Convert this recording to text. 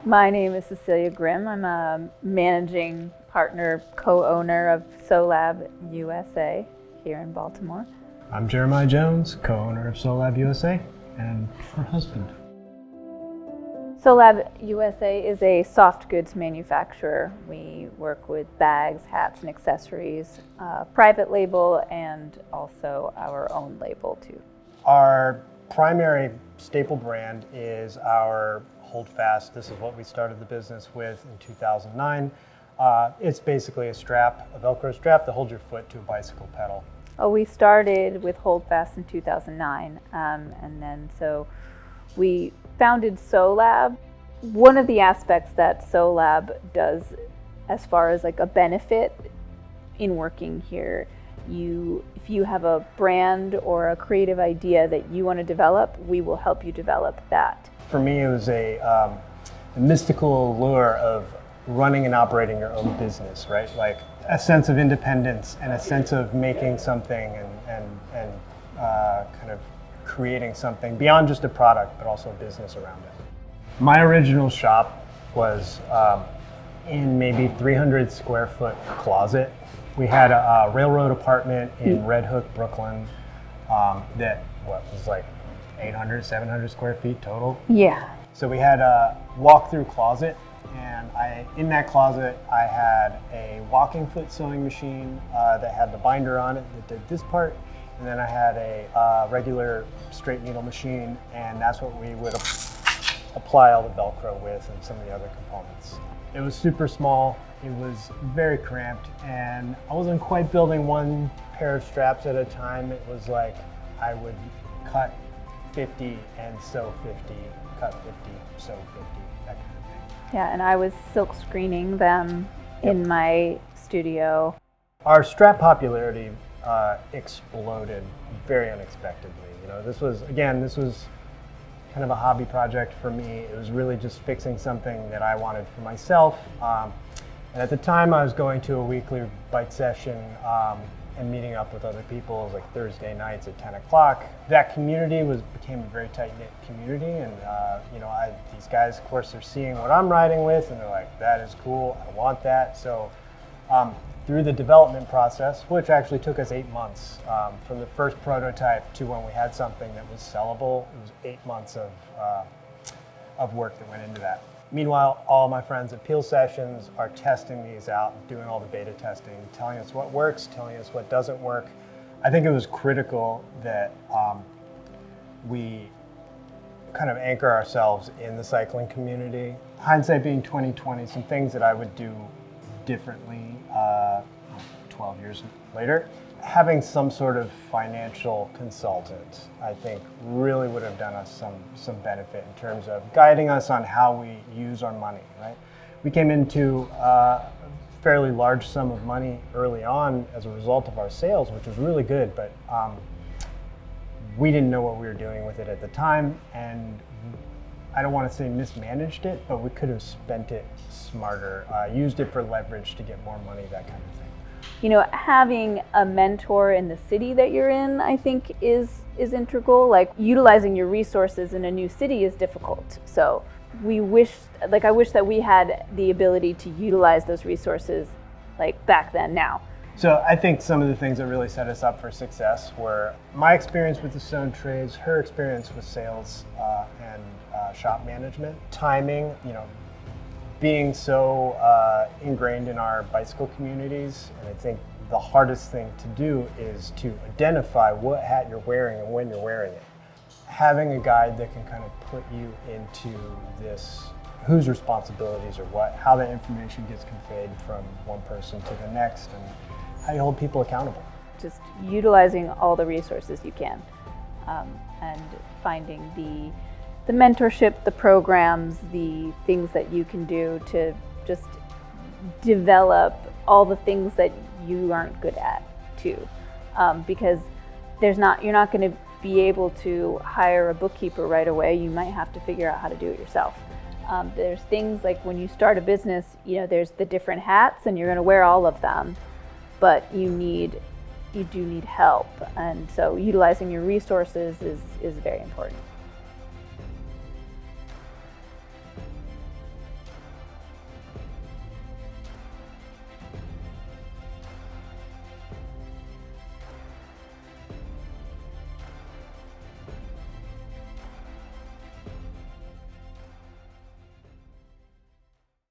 My name is Cecilia Grimm. I'm a managing partner, co-owner of SewLab USA here in Baltimore. I'm Jeremiah Jones, co-owner of SewLab USA and her husband. SewLab USA is a soft goods manufacturer. We work with bags, hats, and accessories, private label, and also our own label too. Our primary staple brand is our Holdfast. This is what we started the business with in 2009. It's basically a strap, a Velcro strap that holds your foot to a bicycle pedal. We started with Holdfast in 2009, and then so we founded SewLab. One of the aspects that SewLab does as far as like a benefit in working here, if you have a brand or a creative idea that you want to develop, we will help you develop that. For me, it was a mystical allure of running and operating your own business, right? Like a sense of independence and a sense of making something and kind of creating something beyond just a product, but also a business around it. My original shop was in maybe 300 square foot closet. We had a railroad apartment in Red Hook, Brooklyn, that was like 800, 700 square feet total. Yeah. So we had a walk-through closet, and in that closet I had a walking foot sewing machine that had the binder on it that did this part, and then I had a regular straight needle machine, and that's what we would apply all the Velcro with and some of the other components. It was super small, it was very cramped, and I wasn't quite building one pair of straps at a time. It was like I would cut 50 and sew 50, cut 50, sew 50, that kind of thing. Yeah, and I was silk screening them in my studio. Our strap popularity exploded very unexpectedly. You know, this was kind of a hobby project for me. It was really just fixing something that I wanted for myself. And at the time I was going to a weekly bite session and meeting up with other people. It was like Thursday nights at 10 o'clock. That community became a very tight-knit community, and these guys, of course, are seeing what I'm riding with, and they're like, that is cool, I want that. So through the development process, which actually took us 8 months, from the first prototype to when we had something that was sellable, it was 8 months of work that went into that. Meanwhile, all my friends at Peel Sessions are testing these out, doing all the beta testing, telling us what works, telling us what doesn't work. I think it was critical that we kind of anchor ourselves in the cycling community. Hindsight being 20/20, some things that I would do differently 12 years later. Having some sort of financial consultant, I think, really would have done us some benefit in terms of guiding us on how we use our money, right? We came into a fairly large sum of money early on as a result of our sales, which was really good, but we didn't know what we were doing with it at the time, and I don't want to say mismanaged it, but we could have spent it smarter, used it for leverage to get more money, that kind of thing. You know, having a mentor in the city that you're in, I think is integral. Like utilizing your resources in a new city is difficult. So I wish that we had the ability to utilize those resources like back then now. So I think some of the things that really set us up for success were my experience with the sewn trades, her experience with sales and shop management, timing, being so ingrained in our bicycle communities. And I think the hardest thing to do is to identify what hat you're wearing and when you're wearing it. Having a guide that can kind of put you into this, whose responsibilities are what, how that information gets conveyed from one person to the next, and how you hold people accountable. Just utilizing all the resources you can, and finding the mentorship, the programs, the things that you can do to just develop all the things that you aren't good at too, because you're not going to be able to hire a bookkeeper right away. You might have to figure out how to do it yourself. There's things like when you start a business, there's the different hats, and you're going to wear all of them, but you do need help, and so utilizing your resources is very important.